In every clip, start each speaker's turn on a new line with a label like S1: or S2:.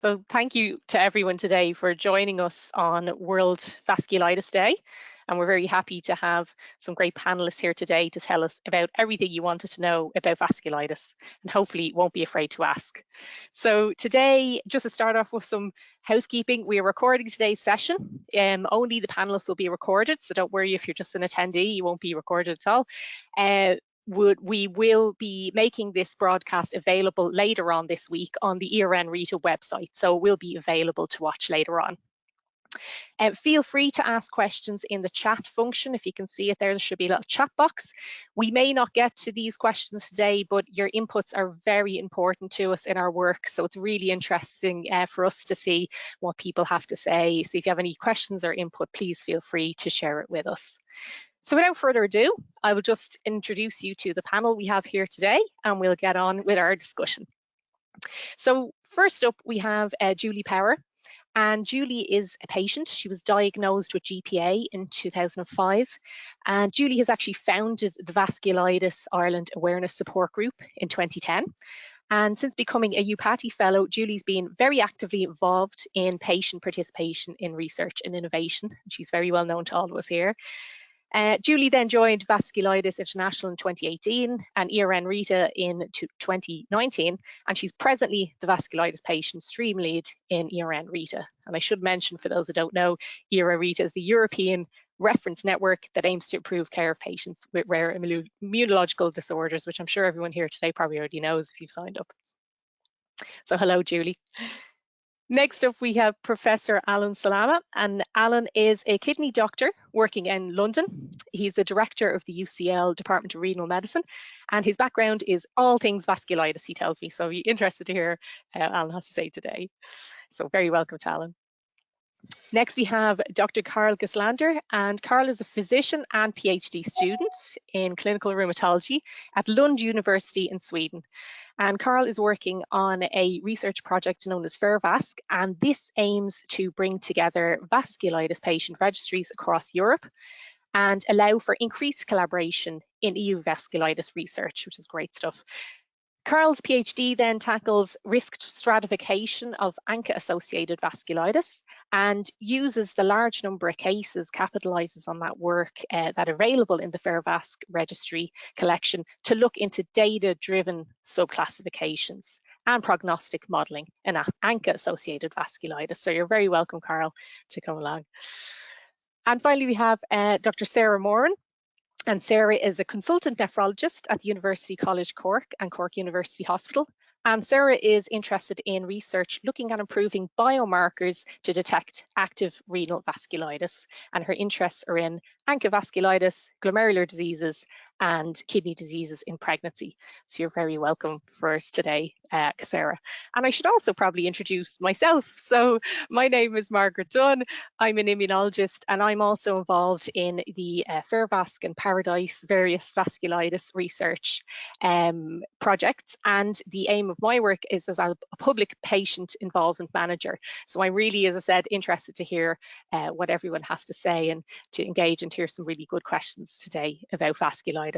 S1: So thank you to everyone today for joining us on World Vasculitis Day. And we're very happy to have some great panelists here today to tell us about everything you wanted to know about vasculitis, and hopefully won't be afraid to ask. So today, just to start off with some housekeeping, we are recording today's session. Only the panelists will be recorded, so don't worry if you're just an attendee, you won't be recorded at all. We will be making this broadcast available later on this week on the ERN-RITA website, so it will be available to watch later on. Feel free to ask questions in the chat function. If you can see it there should be a little chat box. We may not get to these questions today, but your inputs are very important to us in our work, so it's really interesting for us to see what people have to say. So if you have any questions or input, please feel free to share it with us. So without further ado, I will just introduce you to the panel we have here today, and we'll get on with our discussion. So first up, we have Julie Power, and Julie is a patient. She was diagnosed with GPA in 2005, and Julie has actually founded the Vasculitis Ireland Awareness Support Group in 2010. And since becoming a UPATI Fellow, Julie's been very actively involved in patient participation in research and innovation. She's very well known to all of us here. Julie then joined Vasculitis International in 2018 and ERN-RITA in 2019, and she's presently the vasculitis patient stream lead in ERN-RITA. And I should mention, for those who don't know, ERN-RITA is the European reference network that aims to improve care of patients with rare immunological disorders, which I'm sure everyone here today probably already knows if you've signed up. So hello, Julie. Next up, we have Professor Alan Salama, and Alan is a kidney doctor working in London. He's the director of the UCL Department of Renal Medicine, and his background is all things vasculitis, he tells me, so I'll be interested to hear what Alan has to say today. So very welcome to Alan. Next, we have Dr. Carl Gislander, and Carl is a physician and PhD student in clinical rheumatology at Lund University in Sweden. And Carl is working on a research project known as FAIRVASC, and this aims to bring together vasculitis patient registries across Europe and allow for increased collaboration in EU vasculitis research, which is great stuff. Carl's PhD then tackles risk stratification of ANCA-associated vasculitis and uses the large number of cases, capitalizes on that work that are available in the FAIRVASC registry collection to look into data-driven subclassifications and prognostic modelling in ANCA-associated vasculitis. So you're very welcome, Carl, to come along. And finally, we have Dr. Sarah Moran. And Sarah is a consultant nephrologist at the University College Cork and Cork University Hospital. And Sarah is interested in research looking at improving biomarkers to detect active renal vasculitis. And her interests are in ANCA vasculitis, glomerular diseases, and kidney diseases in pregnancy. So you're very welcome for us today, Sarah. And I should also probably introduce myself. So my name is Margaret Dunn. I'm an immunologist, and I'm also involved in the FAIRVASC and Paradise various vasculitis research projects. And the aim of my work is as a public patient involvement manager. So I'm really, as I said, interested to hear what everyone has to say and to engage and hear some really good questions today about vasculitis.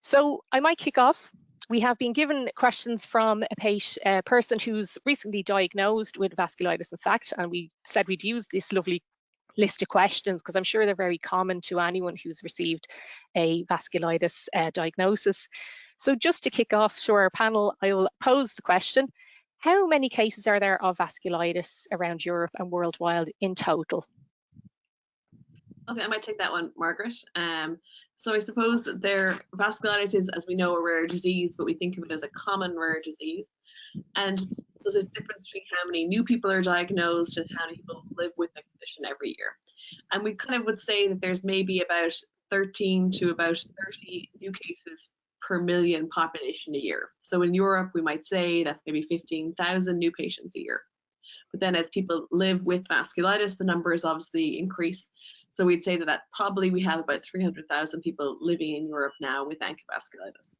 S1: So I might kick off. We have been given questions from a person who's recently diagnosed with vasculitis, in fact, and we said we'd use this lovely list of questions because I'm sure they're very common to anyone who's received a vasculitis diagnosis. So just to kick off to our panel, I will pose the question: how many cases are there of vasculitis around Europe and worldwide in total?
S2: Okay, I might take that one, Margaret. So I suppose vasculitis is, as we know, a rare disease, but we think of it as a common rare disease. And there's a difference between how many new people are diagnosed and how many people live with the condition every year. And we kind of would say that there's maybe about 13 to about 30 new cases per million population a year. So in Europe, we might say that's maybe 15,000 new patients a year. But then as people live with vasculitis, the numbers obviously increase. So we'd say that probably we have about 300,000 people living in Europe now with ANCA vasculitis.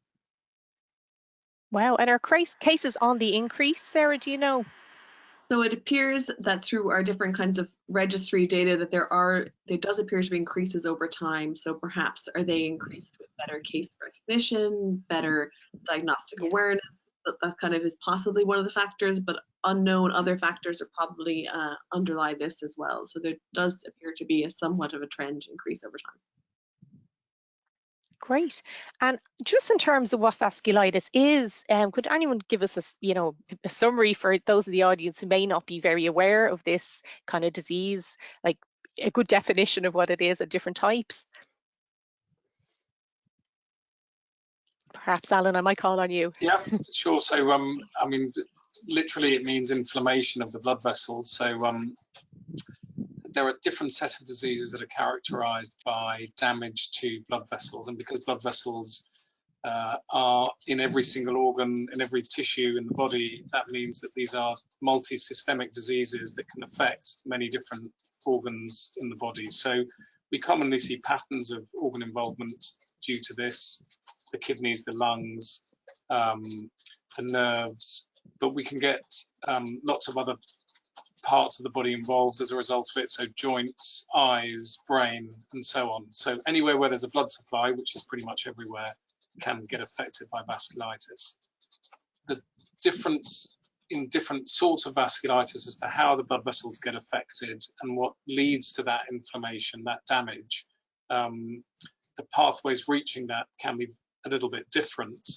S1: Wow, and are cases on the increase, Sarah, do you know?
S2: So it appears that through our different kinds of registry data that there does appear to be increases over time. So perhaps are they increased with better case recognition, better diagnostic awareness? That kind of is possibly one of the factors, but unknown other factors are probably underlie this as well. So there does appear to be a somewhat of a trend increase over time.
S1: Great. And just in terms of what vasculitis is, could anyone give us a summary for those of the audience who may not be very aware of this kind of disease, like a good definition of what it is and different types? Perhaps, Alan, I might call on you.
S3: Yeah, sure. So, I mean, literally it means inflammation of the blood vessels. So there are a different set of diseases that are characterized by damage to blood vessels. And because blood vessels are in every single organ, in every tissue in the body, that means that these are multi-systemic diseases that can affect many different organs in the body. So we commonly see patterns of organ involvement due to this, the kidneys, the lungs, the nerves, but we can get lots of other parts of the body involved as a result of it, so joints, eyes, brain, and so on. So anywhere where there's a blood supply, which is pretty much everywhere, can get affected by vasculitis. The difference in different sorts of vasculitis as to how the blood vessels get affected and what leads to that inflammation, that damage, the pathways reaching that can be a little bit different,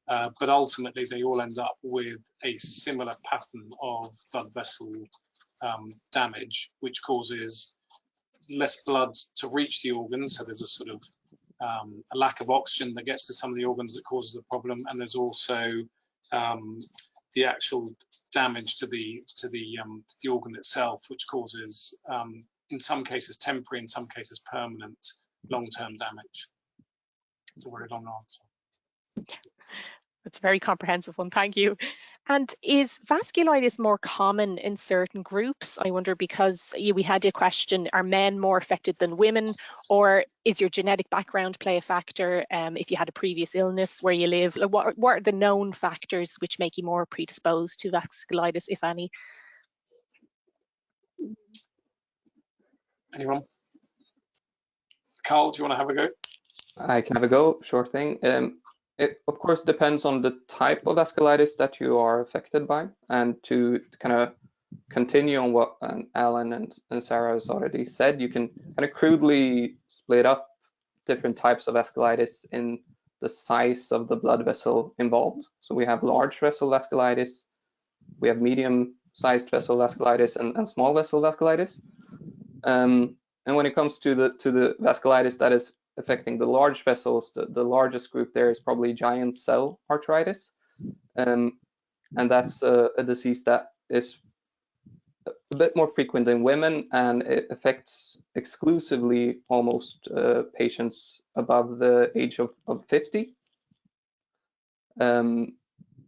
S3: but ultimately they all end up with a similar pattern of blood vessel damage, which causes less blood to reach the organs. So there's a sort of a lack of oxygen that gets to some of the organs that causes the problem, and there's also the actual damage to the organ itself, which causes, in some cases temporary, in some cases permanent, long-term damage. It's a very long answer.
S1: That's a very comprehensive one, thank you. And is vasculitis more common in certain groups? I wonder, because we had a question, are men more affected than women, or is your genetic background play a factor? If you had a previous illness where you live, like what are the known factors which make you more predisposed to vasculitis, if any?
S3: Anyone? Carl, do you want to have a go?
S4: I can have a go, sure thing. It of course depends on the type of vasculitis that you are affected by, and to kind of continue on what Alan and Sarah has already said, you can kind of crudely split up different types of vasculitis in the size of the blood vessel involved. So we have large vessel vasculitis, we have medium-sized vessel vasculitis, and small vessel vasculitis. And when it comes to the vasculitis that is affecting the large vessels, the largest group there is probably giant cell arteritis, and that's a disease that is a bit more frequent in women, and it affects exclusively almost patients above the age of 50. And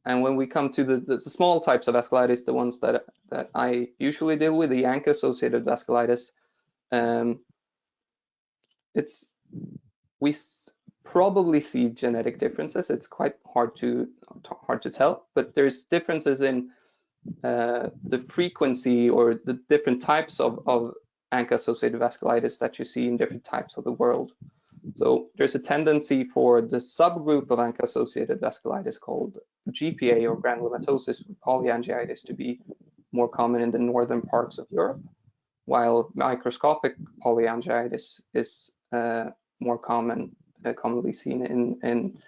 S4: when we come to the small types of vasculitis, the ones that I usually deal with, the ANCA-associated vasculitis, we probably see genetic differences. It's quite hard to tell, but there's differences in the frequency or the different types of ANCA-associated vasculitis that you see in different types of the world. So there's a tendency for the subgroup of ANCA-associated vasculitis called GPA, or granulomatosis polyangiitis, to be more common in the northern parts of Europe, while microscopic polyangiitis is more commonly seen in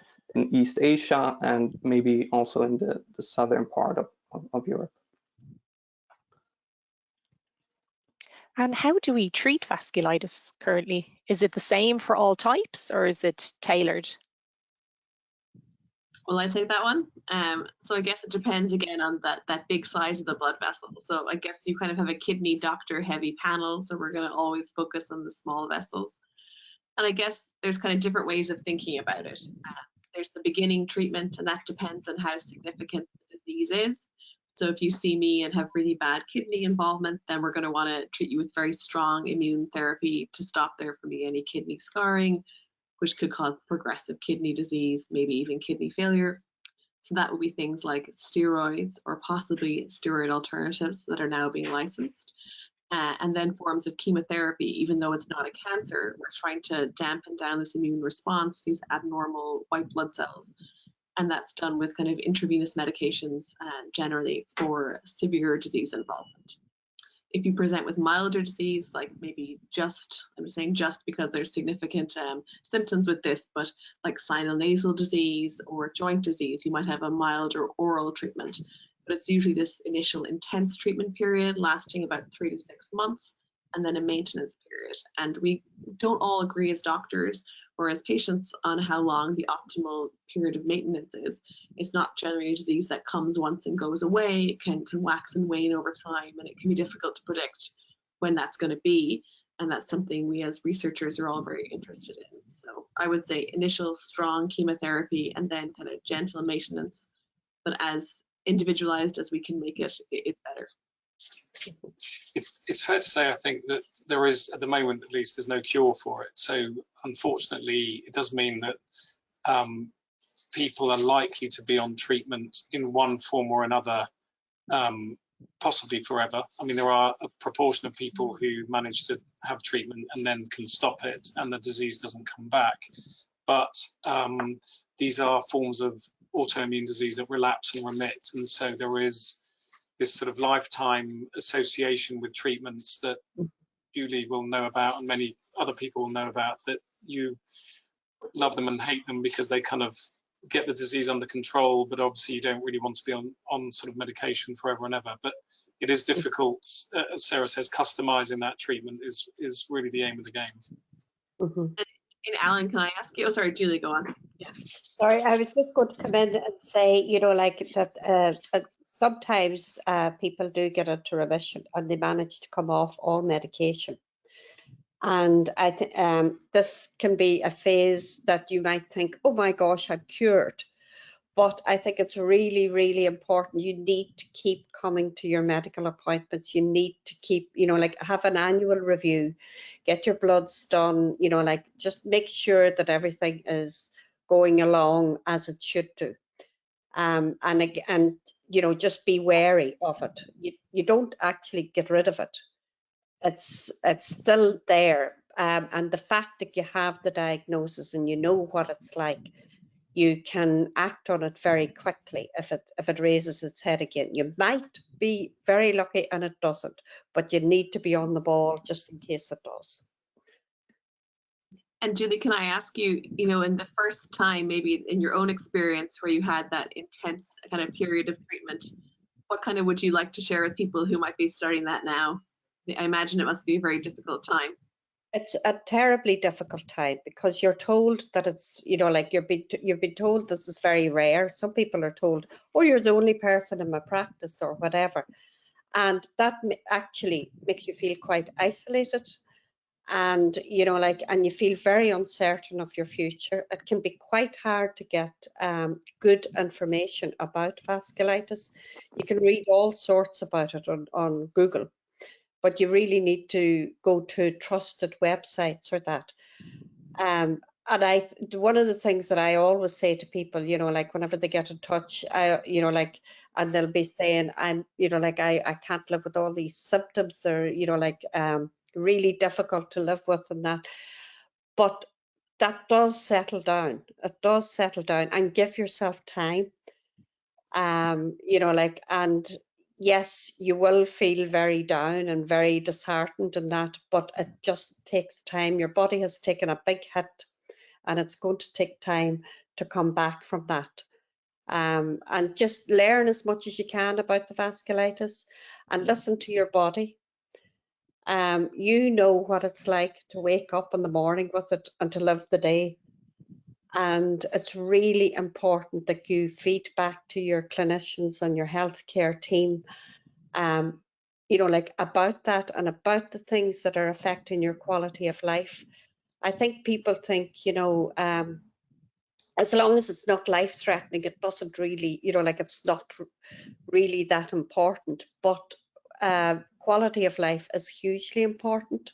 S4: East Asia, and maybe also in the southern part of Europe.
S1: And how do we treat vasculitis currently? Is it the same for all types, or is it tailored?
S2: Will I take that one? So I guess it depends again on that big size of the blood vessel. So I guess you kind of have a kidney doctor heavy panel, so we're going to always focus on the small vessels. And I guess there's kind of different ways of thinking about it. There's the beginning treatment, and that depends on how significant the disease is. So if you see me and have really bad kidney involvement, then we're going to want to treat you with very strong immune therapy to stop there from being any kidney scarring, which could cause progressive kidney disease, maybe even kidney failure. So that would be things like steroids, or possibly steroid alternatives that are now being licensed. And then forms of chemotherapy. Even though it's not a cancer, we're trying to dampen down this immune response, these abnormal white blood cells. and that's done with kind of intravenous medications generally for severe disease involvement. If you present with milder disease, like maybe just, I'm saying just because there's significant symptoms with this, but like sinonasal disease or joint disease, you might have a milder oral treatment. But it's usually this initial intense treatment period lasting about 3 to 6 months, and then a maintenance period. And we don't all agree as doctors or as patients on how long the optimal period of maintenance is. It's not generally a disease that comes once and goes away. It can wax and wane over time, and it can be difficult to predict when that's going to be. And that's something we as researchers are all very interested in. So I would say initial strong chemotherapy and then kind of gentle maintenance, but as individualized as we can make it, it's better.
S3: It's fair to say, I think, that there is, at the moment at least, there's no cure for it. So unfortunately, it does mean that people are likely to be on treatment in one form or another, possibly forever. I mean, there are a proportion of people who manage to have treatment and then can stop it and the disease doesn't come back. But these are forms of autoimmune disease that relapse and remit. And so there is this sort of lifetime association with treatments that Julie will know about and many other people will know about, that you love them and hate them because they kind of get the disease under control, but obviously you don't really want to be on sort of medication forever and ever. But it is difficult, as Sarah says, customizing that treatment is really the aim of the game.
S2: And Alan, can I ask you? Oh, sorry, Julie, go on. Yeah.
S5: Sorry, I was just going to come in and say, you know, like that sometimes people do get into remission and they manage to come off all medication. And I think this can be a phase that you might think, oh my gosh, I'm cured. But I think it's really, really important. You need to keep coming to your medical appointments. You need to keep, you know, like have an annual review, get your bloods done, you know, like just make sure that everything is going along as it should do. And you know, just be wary of it. You don't actually get rid of it. It's still there. And the fact that you have the diagnosis and you know what it's like, you can act on it very quickly if it raises its head again. You might be very lucky and it doesn't, but you need to be on the ball just in case it does.
S2: And Julie, can I ask you, you know, in the first time, maybe in your own experience where you had that intense kind of period of treatment, what kind of would you like to share with people who might be starting that now? I imagine it must be a very difficult time.
S5: It's a terribly difficult time because you're told that it's, you know, like you've been told this is very rare. Some people are told, oh, you're the only person in my practice or whatever. And that actually makes you feel quite isolated. And, you know, like, and you feel very uncertain of your future. It can be quite hard to get good information about vasculitis. You can read all sorts about it on Google, but you really need to go to trusted websites or that. And one of the things that I always say to people, you know, like whenever they get in touch, you know, like, and they'll be saying, I'm, you know, like, I can't live with all these symptoms. They're, you know, like, really difficult to live with and that. But that does settle down. It does settle down, and give yourself time. You know, like, and yes, you will feel very down and very disheartened and that, but it just takes time. Your body has taken a big hit and it's going to take time to come back from that. And just learn as much as you can about the vasculitis and listen to your body. You know what it's like to wake up in the morning with it and to live the day. And it's really important that you feed back to your clinicians and your healthcare team, you know, like about that and about the things that are affecting your quality of life. I think people think, you know, as long as it's not life-threatening, it doesn't really, you know, like it's not really that important. But quality of life is hugely important.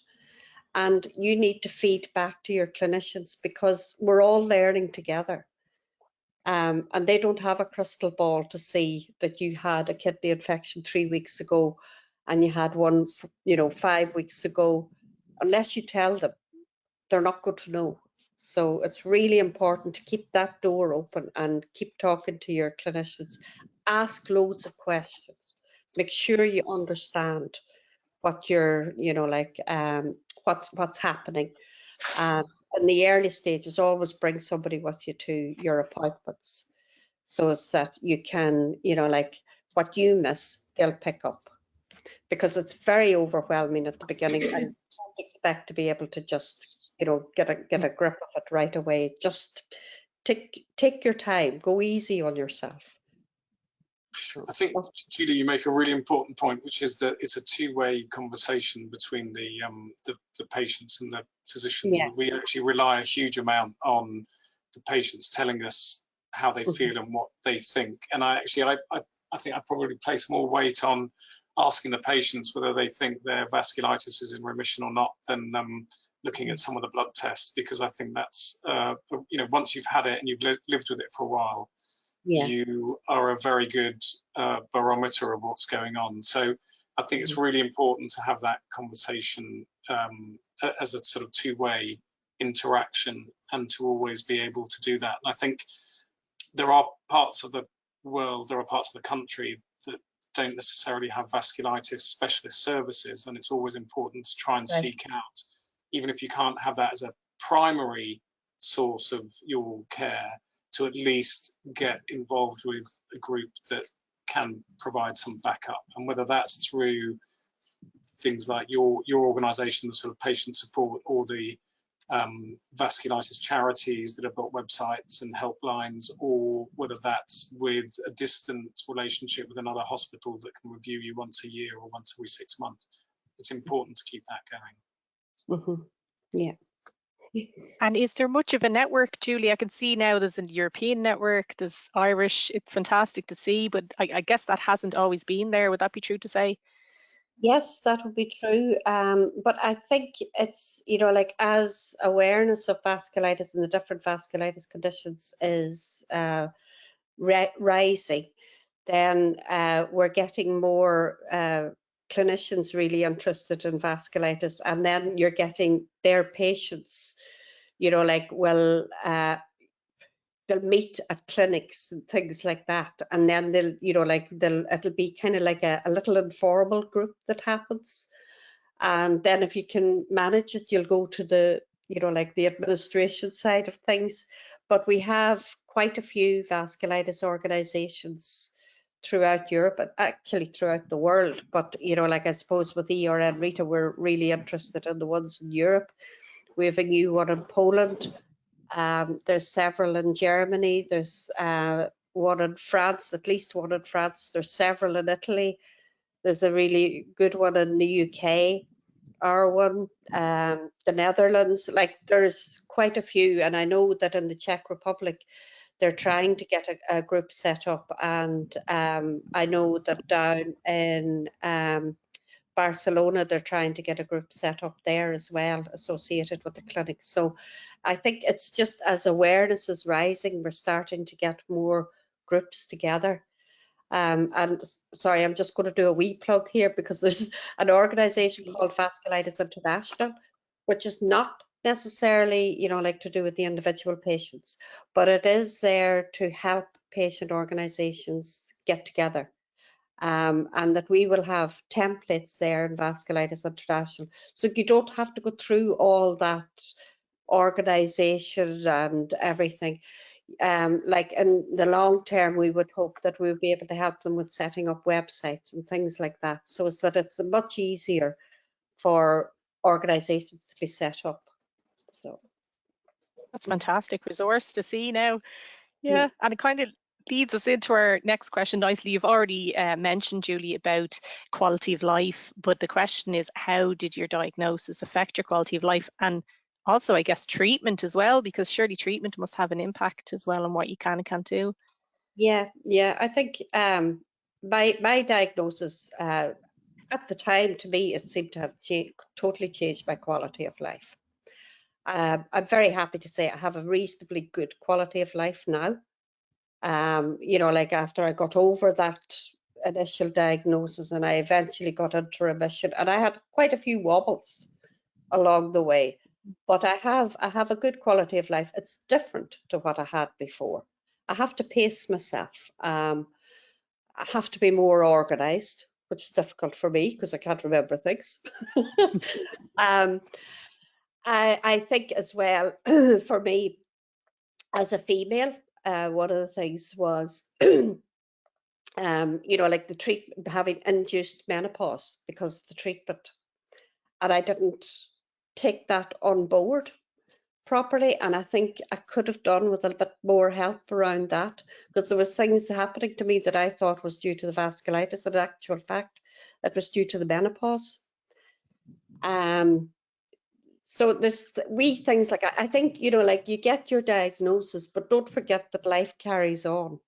S5: And you need to feed back to your clinicians because we're all learning together. And they don't have a crystal ball to see that you had a kidney infection 3 weeks ago and you had one, you know, 5 weeks ago. Unless you tell them, they're not going to know. So it's really important to keep that door open and keep talking to your clinicians. Ask loads of questions. Make sure you understand what you're, what's happening. In the early stages, always bring somebody with you to your appointments, so as that you can, what you miss, they'll pick up. Because it's very overwhelming at the beginning, and don't expect to be able to just, get a grip of it right away. Just take your time, go easy on yourself.
S3: I think, Julie, you make a really important point, which is that it's a two-way conversation between the patients and the physicians.
S5: Yeah.
S3: We actually rely a huge amount on the patients telling us how they feel and what they think. And I think I probably place more weight on asking the patients whether they think their vasculitis is in remission or not than looking at some of the blood tests, because I think that's, once you've had it and you've lived with it for a while,
S5: Yeah.
S3: you are a very good barometer of what's going on. So I think it's really important to have that conversation as a sort of two-way interaction, and to always be able to do that. And I think there are parts of the world, there are parts of the country that don't necessarily have vasculitis specialist services, and it's always important to try and seek out, even if you can't have that as a primary source of your care, to at least get involved with a group that can provide some backup. And whether that's through things like your organisation, the sort of patient support, or the vasculitis charities that have got websites and helplines, or whether that's with a distant relationship with another hospital that can review you once a year or once every 6 months. It's important to keep that going.
S5: Yeah.
S1: And is there much of a network, Julie? I can see now there's a European network, there's Irish. It's fantastic to see, but I guess that hasn't always been there. Would that be true to say?
S5: Yes, that would be true. But I think it's, as awareness of vasculitis and the different vasculitis conditions is rising, then we're getting more clinicians really interested in vasculitis, and then you're getting their patients, they'll meet at clinics and things like that, and then they'll, it'll be kind of like a little informal group that happens, and then if you can manage it, you'll go to the, the administration side of things. But we have quite a few vasculitis organisations throughout Europe, and actually throughout the world. But I suppose with ERN-RITA, we're really interested in the ones in Europe. We have a new one in Poland. There's several in Germany. There's one in France, at least one in France. There's several in Italy. There's a really good one in the UK, our one, the Netherlands. There's quite a few, and I know that in the Czech Republic, they're trying to get a group set up, and I know that down in Barcelona, they're trying to get a group set up there as well, associated with the clinics. So I think it's just as awareness is rising, we're starting to get more groups together. And sorry, I'm just going to do a wee plug here, because there's an organisation called Vasculitis International, which is not necessarily, to do with the individual patients, but it is there to help patient organisations get together. And that we will have templates there in Vasculitis International, so you don't have to go through all that organisation and everything. Like in the long term, we would hope that we'll be able to help them with setting up websites and things like that, so it's that it's much easier for organisations to be set up. So
S1: That's a fantastic resource to see now. Yeah, and it kind of leads us into our next question nicely. You've already mentioned, Julie, about quality of life, but the question is, how did your diagnosis affect your quality of life? And also, I guess, treatment as well, because surely treatment must have an impact as well on what you can and can't do.
S5: Yeah, I think my diagnosis at the time, to me, it seemed to have totally changed my quality of life. I'm very happy to say I have a reasonably good quality of life now. After I got over that initial diagnosis and I eventually got into remission, and I had quite a few wobbles along the way, but I have a good quality of life. It's different to what I had before. I have to pace myself. I have to be more organised, which is difficult for me because I can't remember things. I think as well, for me as a female, one of the things was, you know, like the treatment, having induced menopause because of the treatment. And I didn't take that on board properly, and I think I could have done with a bit more help around that, because there was things happening to me that I thought was due to the vasculitis, and in actual fact it was due to the menopause. So there's wee things like, I think, you know, like you get your diagnosis, but don't forget that life carries on.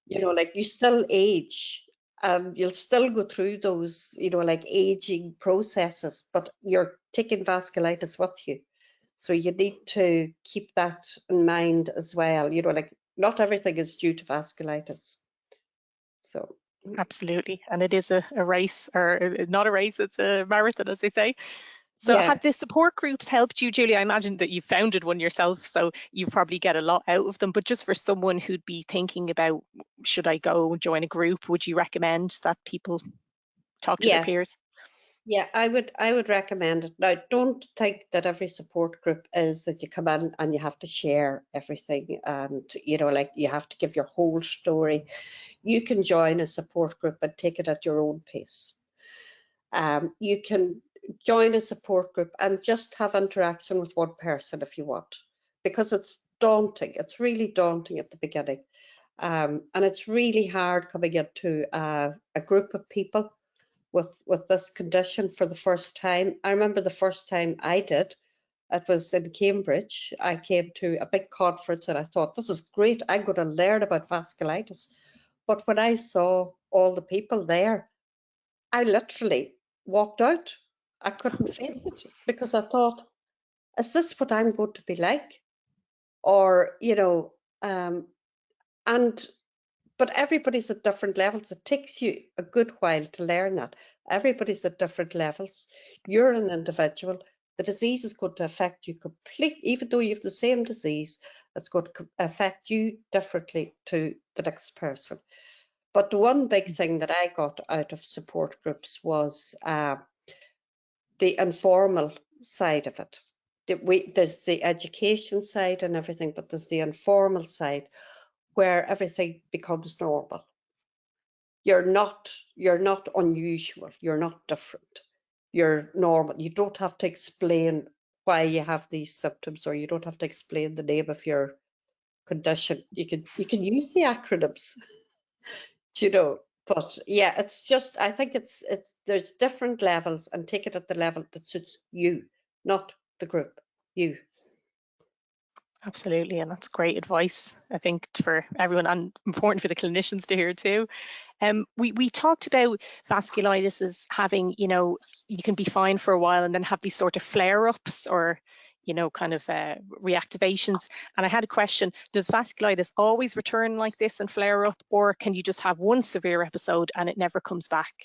S5: You know, like you still age, and you'll still go through those, you know, like aging processes, but you're taking vasculitis with you. So you need to keep that in mind as well. You know, like not everything is due to vasculitis. So
S1: Absolutely, and it is a race, or not a race, it's a marathon, as they say. So
S5: yeah.
S1: have the support groups helped you, Julie? I imagine that you founded one yourself, so you probably get a lot out of them, but just for someone who'd be thinking about, should I go join a group, would you recommend that people talk to their peers?
S5: Yeah, I would recommend it. Now, don't think that every support group is that you come in and you have to share everything, and you know, like you have to give your whole story. You can join a support group and take it at your own pace. You can join a support group and just have interaction with one person if you want, because it's daunting. It's really daunting at the beginning, and it's really hard coming into a group of people with this condition for the first time. I remember the first time I did, it was in Cambridge. I came to a big conference and I thought, this is great, I'm going to learn about vasculitis. But when I saw all the people there, I literally walked out. I couldn't face it, because I thought, is this what I'm going to be like? Or, you know, but everybody's at different levels. It takes you a good while to learn that. Everybody's at different levels. You're an individual. The disease is going to affect you completely, even though you have the same disease, it's going to affect you differently to the next person. But the one big thing that I got out of support groups was the informal side of it. There's the education side and everything, but there's the informal side where everything becomes normal. You're not unusual, you're not different, you're normal. You don't have to explain why you have these symptoms, or you don't have to explain the name of your condition. You can use the acronyms, you know. But yeah, it's just, I think it's there's different levels, and take it at the level that suits you, not the group, you.
S1: Absolutely, and that's great advice, I think, for everyone, and important for the clinicians to hear too. We talked about vasculitis as having, you know, you can be fine for a while and then have these sort of flare-ups, or, you know, kind of reactivations. And I had a question, does vasculitis always return like this and flare up, or can you just have one severe episode and it never comes back?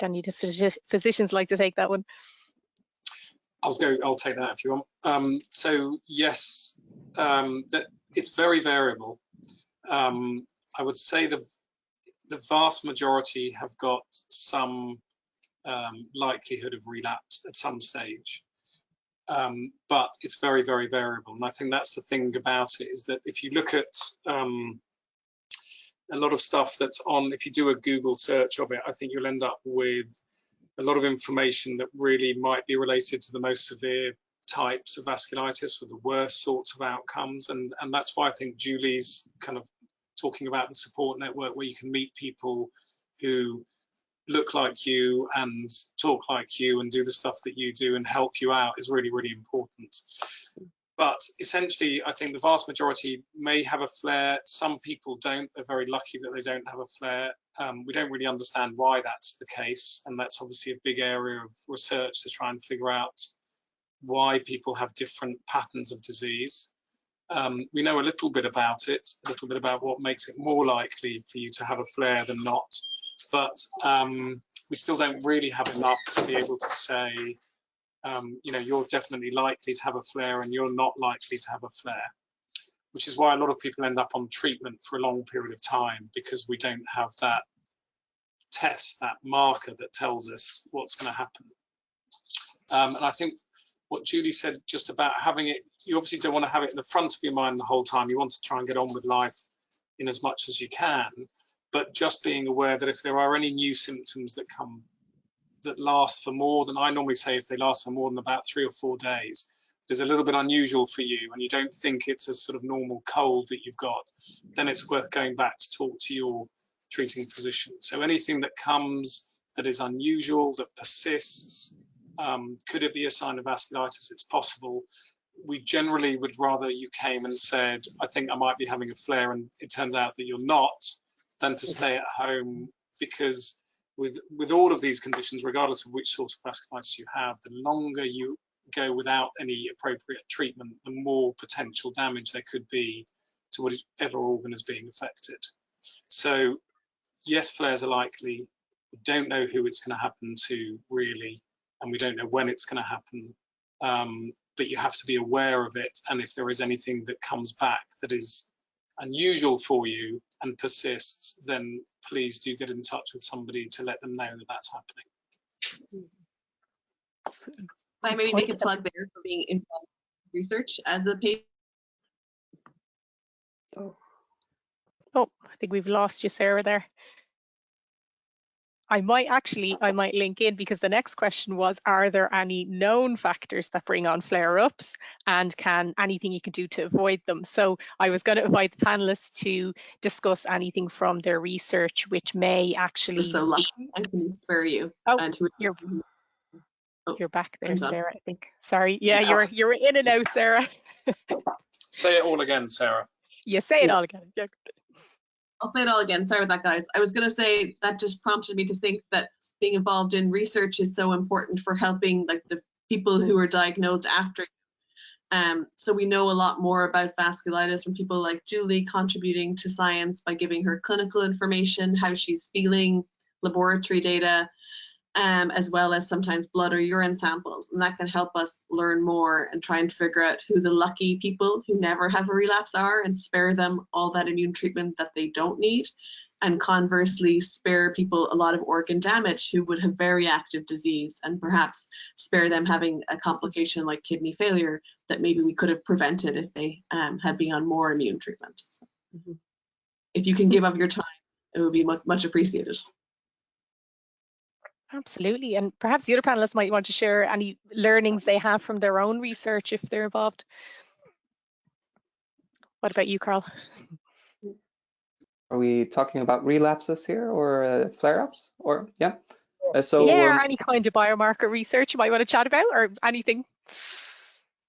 S1: Don't need physicians like to take that one.
S3: I'll take that if you want. So yes, that it's very variable. I would say the vast majority have got some likelihood of relapse at some stage, but it's very, very variable. And I think that's the thing about it, is that if you look at a lot of stuff that's on, if you do a Google search of it, I think you'll end up with a lot of information that really might be related to the most severe types of vasculitis with the worst sorts of outcomes. And that's why I think Julie's kind of talking about the support network, where you can meet people who look like you and talk like you and do the stuff that you do and help you out, is really, really important. But essentially, I think the vast majority may have a flare. Some people don't. They're very lucky that they don't have a flare. We don't really understand why that's the case, and that's obviously a big area of research to try and figure out why people have different patterns of disease. We know a little bit about it, a little bit about what makes it more likely for you to have a flare than not, but we still don't really have enough to be able to say you know, you're definitely likely to have a flare and you're not likely to have a flare, which is why a lot of people end up on treatment for a long period of time, because we don't have that test, that marker that tells us what's going to happen. And I think what Julie said just about having it, you obviously don't want to have it in the front of your mind the whole time. You want to try and get on with life in as much as you can, but just being aware that if there are any new symptoms that come that last for more than, I normally say if they last for more than about 3 or 4 days, is a little bit unusual for you and you don't think it's a sort of normal cold that you've got, then it's worth going back to talk to your treating physician. So anything that comes that is unusual, that persists, could it be a sign of vasculitis? It's possible. We generally would rather you came and said, I think I might be having a flare, and it turns out that you're not, than to stay at home, because with all of these conditions, regardless of which sort of vasculitis you have, the longer you go without any appropriate treatment, the more potential damage there could be to whatever organ is being affected. So yes, flares are likely. We don't know who it's going to happen to really, and we don't know when it's going to happen, but you have to be aware of it, and if there is anything that comes back that is unusual for you and persists, then please do get in touch with somebody to let them know that that's happening.
S2: I maybe make a plug there for being involved in research as a patient.
S1: Oh, I think we've lost you, Sarah, there. I might link in, because the next question was, are there any known factors that bring on flare-ups, and can anything you can do to avoid them? So I was going to invite the panelists to discuss anything from their research which may actually...
S2: You're so lucky, I can spare you.
S1: Oh, you're back there, Sarah, I think. Sorry, yeah, you're in and out, Sarah.
S3: Say it all again, Sarah.
S1: Yeah, say it all again. Yeah.
S2: I'll say it all again. Sorry about that, guys. I was going to say that just prompted me to think that being involved in research is so important for helping like the people who are diagnosed after. So we know a lot more about vasculitis from people like Julie contributing to science by giving her clinical information, how she's feeling, laboratory data, as well as sometimes blood or urine samples. And that can help us learn more and try and figure out who the lucky people who never have a relapse are, and spare them all that immune treatment that they don't need. And conversely, spare people a lot of organ damage who would have very active disease, and perhaps spare them having a complication like kidney failure that maybe we could have prevented if they had been on more immune treatment. So, if you can give up your time, it would be much appreciated.
S1: Absolutely, and perhaps the other panelists might want to share any learnings they have from their own research if they're involved. What about you, Carl?
S4: Are we talking about relapses here, or flare-ups, or yeah?
S1: Yeah, any kind of biomarker research you might want to chat about, or anything.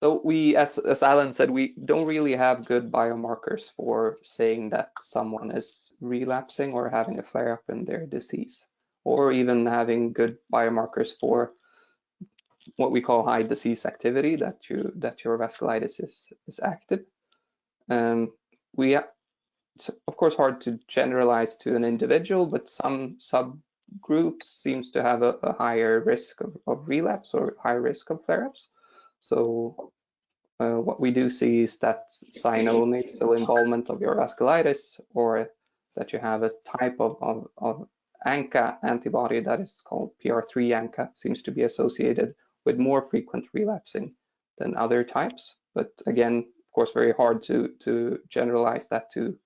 S4: So we, as Alan said, we don't really have good biomarkers for saying that someone is relapsing or having a flare-up in their disease, or even having good biomarkers for what we call high disease activity, that your vasculitis is active. It's of course hard to generalize to an individual, but some subgroups seems to have a higher risk of relapse or higher risk of flare-ups. So what we do see is that cyanonisal involvement of your vasculitis, or that you have a type of ANCA antibody that is called PR3 ANCA, seems to be associated with more frequent relapsing than other types. But again, of course, very hard to generalize that to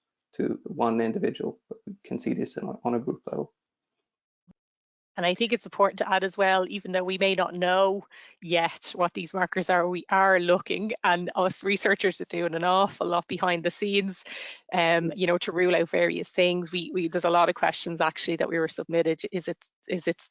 S4: one individual, but we can see this on a group level.
S1: And I think it's important to add as well, even though we may not know yet what these markers are, we are looking, and us researchers are doing an awful lot behind the scenes, you know, to rule out various things. There's a lot of questions actually that we were submitted. Is it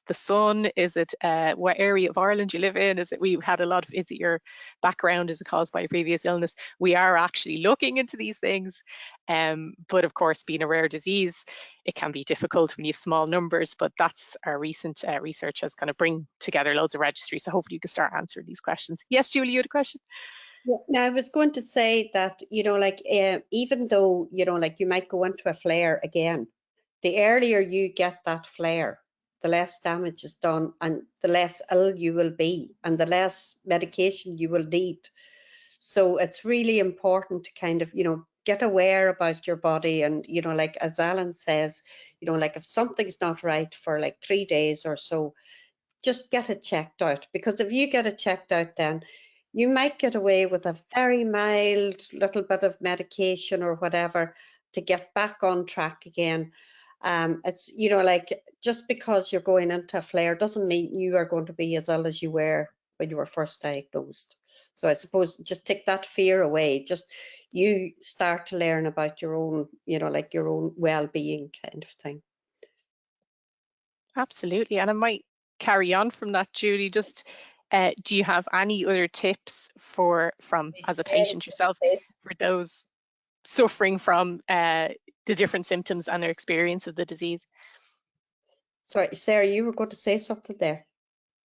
S1: the sun? Is it what area of Ireland you live in? Is it your background? Is it caused by a previous illness? We are actually looking into these things. But of course, being a rare disease, it can be difficult when you have small numbers, but that's our recent research has kind of bring together loads of registries. So hopefully you can start answering these questions. Yes, Julie, you had a question?
S5: Yeah, now I was going to say that, you know, like even though, you know, like you might go into a flare again, the earlier you get that flare, the less damage is done, and the less ill you will be, and the less medication you will need. So it's really important to kind of, get aware about your body. And, like as Alan says, like if something's not right for like 3 days or so, just get it checked out. Because if you get it checked out, then you might get away with a very mild little bit of medication or whatever to get back on track again. It's, like just because you're going into a flare doesn't mean you are going to be as ill as you were when you were first diagnosed. So I suppose just take that fear away. Just you start to learn about your own, like your own well-being kind of thing.
S1: Absolutely. And I might carry on from that, Julie. Just do you have any other tips from as a patient yourself for those suffering from the different symptoms and their experience of the disease?
S5: Sorry, Sarah, you were going to say something there.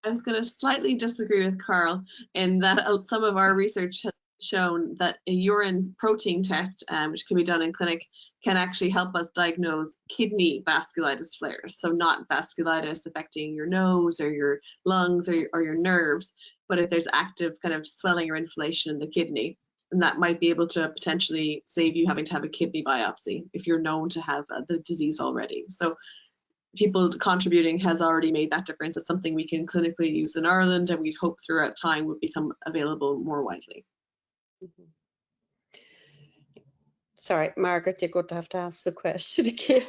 S2: I was going to slightly disagree with Carl in that some of our research has shown that a urine protein test, which can be done in clinic, can actually help us diagnose kidney vasculitis flares. So not vasculitis affecting your nose or your lungs or your nerves, but if there's active kind of swelling or inflammation in the kidney, and that might be able to potentially save you having to have a kidney biopsy if you're known to have the disease already. So people contributing has already made that difference. It's something we can clinically use in Ireland, and we'd hope throughout time would become available more widely.
S5: Sorry, Margaret, you're going to have to ask the question again.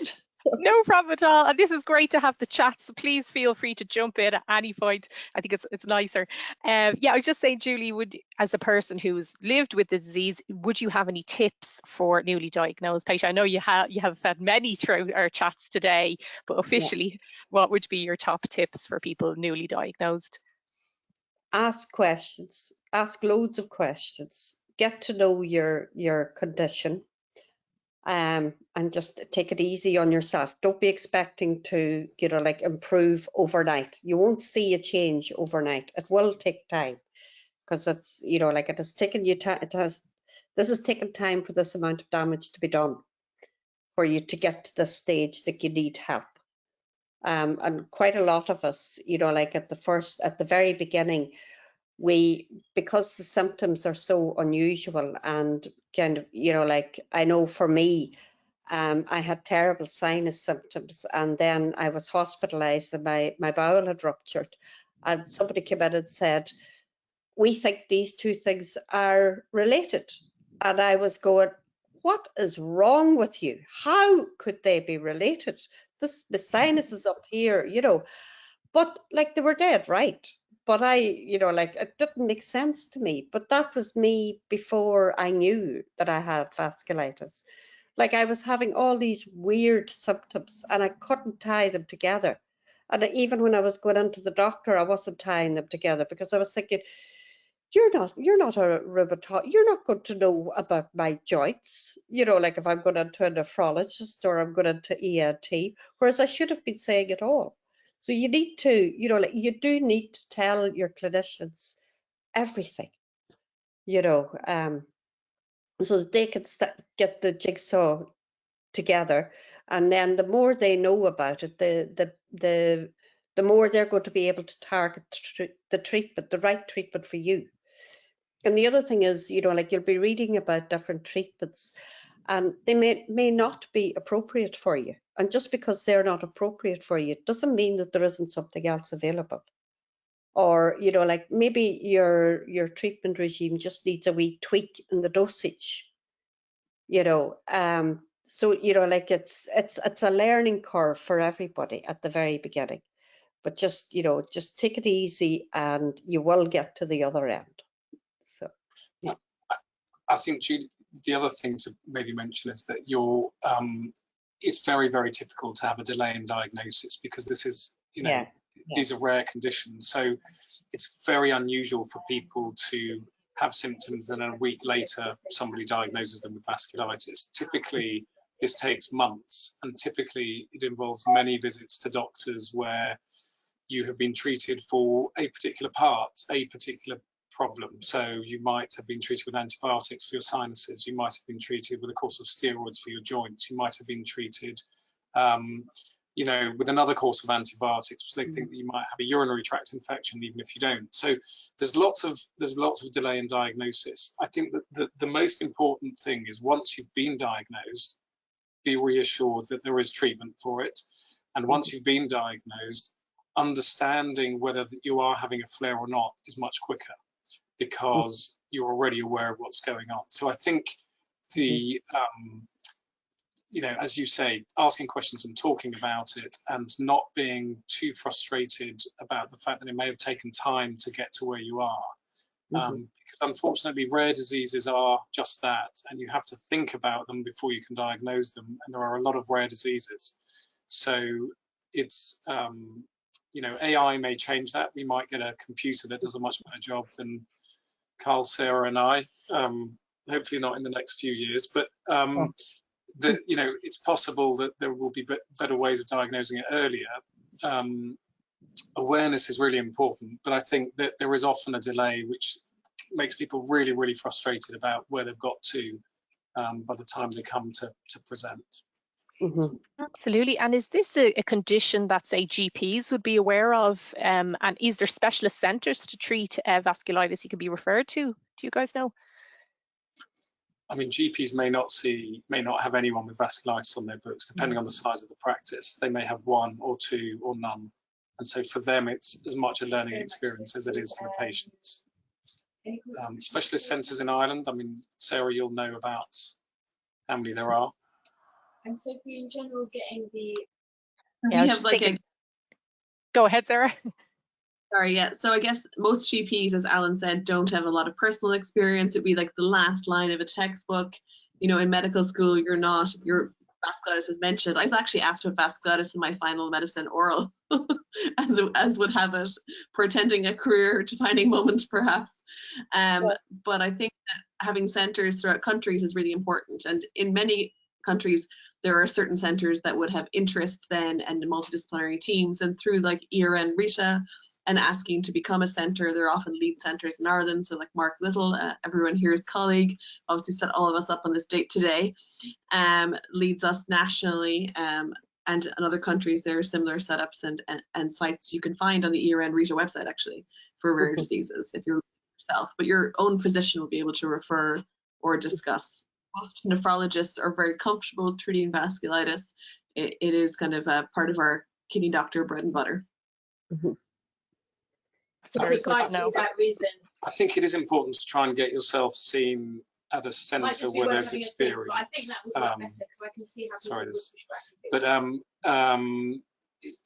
S1: No problem at all. And this is great to have the chat, so please feel free to jump in at any point. I think it's nicer. Yeah, I was just saying, Julie, as a person who's lived with the disease, would you have any tips for newly diagnosed patients? I know you have had many through our chats today, but officially, what would be your top tips for people newly diagnosed?
S5: Ask questions. Ask loads of questions. Get to know your condition. And just take it easy on yourself. Don't be expecting to, like improve overnight. You won't see a change overnight. It will take time, because it's, like it has taken you time. This has taken time for this amount of damage to be done for you to get to the stage that you need help. And quite a lot of us, like at the very beginning, because the symptoms are so unusual and kind of, like I know for me, I had terrible sinus symptoms, and then I was hospitalized and my bowel had ruptured, and somebody came in and said, we think these two things are related. And I was going, what is wrong with you? How could they be related? The sinus is up here, but like they were dead right. But I, like it didn't make sense to me. But that was me before I knew that I had vasculitis. Like I was having all these weird symptoms and I couldn't tie them together. And even when I was going into the doctor, I wasn't tying them together, because I was thinking, you're not a rheumatologist. You're not going to know about my joints, like if I'm going into a nephrologist or I'm going into ENT, whereas I should have been saying it all. So you need to, like you do need to tell your clinicians everything, so that they can get the jigsaw together. And then the more they know about it, the more they're going to be able to target the treatment, the right treatment for you. And the other thing is, like you'll be reading about different treatments and they may not be appropriate for you. And just because they're not appropriate for you doesn't mean that there isn't something else available. Or, like maybe your treatment regime just needs a wee tweak in the dosage, so, like it's a learning curve for everybody at the very beginning. But just, just take it easy and you will get to the other end. So, yeah.
S3: I think, Judy, the other thing to maybe mention is that it's very, very typical to have a delay in diagnosis, because this is, these are rare conditions. So it's very unusual for people to have symptoms and a week later somebody diagnoses them with vasculitis. Typically, this takes months, and typically it involves many visits to doctors where you have been treated for a particular part, a particular problem. So you might have been treated with antibiotics for your sinuses, you might have been treated with a course of steroids for your joints, you might have been treated you know, with another course of antibiotics, because they think that you might have a urinary tract infection even if you don't. So there's lots of delay in diagnosis. I think that the most important thing is, once you've been diagnosed, be reassured that there is treatment for it. And once you've been diagnosed, understanding whether you are having a flare or not is much quicker, because you're already aware of what's going on. So I think the you know, as you say, asking questions and talking about it, and not being too frustrated about the fact that it may have taken time to get to where you are. Because unfortunately, rare diseases are just that, and you have to think about them before you can diagnose them. And there are a lot of rare diseases. So it's, you know, AI may change that. We might get a computer that does a much better job than Carl, Sarah, and I. Hopefully not in the next few years, but that, you know, it's possible that there will be better ways of diagnosing it earlier. Awareness is really important, but I think that there is often a delay which makes people really, really frustrated about where they've got to by the time they come to present.
S1: Absolutely. And is this a condition that, say, GPs would be aware of? And is there specialist centres to treat vasculitis you could be referred to? Do you guys know?
S3: I mean, GPs may not have anyone with vasculitis on their books, depending on the size of the practice. They may have one or two or none. And so for them, it's as much a learning experience as it is for the patients. Specialist centres in Ireland, I mean, Sarah, you'll know about how many there are.
S6: And so we in general getting the...
S1: Yeah,
S2: we have like
S1: Go ahead, Sarah.
S2: Sorry, yeah. So I guess most GPs, as Alan said, don't have a lot of personal experience. It'd be like the last line of a textbook. You know, in medical school, your vasculitis is mentioned. I was actually asked about vasculitis in my final medicine oral, as would have it, portending a career defining moment, perhaps. But I think that having centres throughout countries is really important. And in many countries, there are certain centres that would have interest then and multidisciplinary teams. And through like ERN-RITA, and asking to become a centre. They're often lead centres in Ireland. So like Mark Little, everyone here's colleague, obviously set all of us up on this date today, leads us nationally. And in other countries, there are similar setups and sites you can find on the ERN-RITA website, actually, for rare diseases if you're yourself. But your own physician will be able to refer or discuss. Most nephrologists are very comfortable with treating vasculitis. It is kind of a part of our kidney doctor bread and butter.
S6: So precisely that reason.
S3: I think it is important to try and get yourself seen at a centre where there's experience.
S6: I think that would be better because I can see how
S3: sorry, but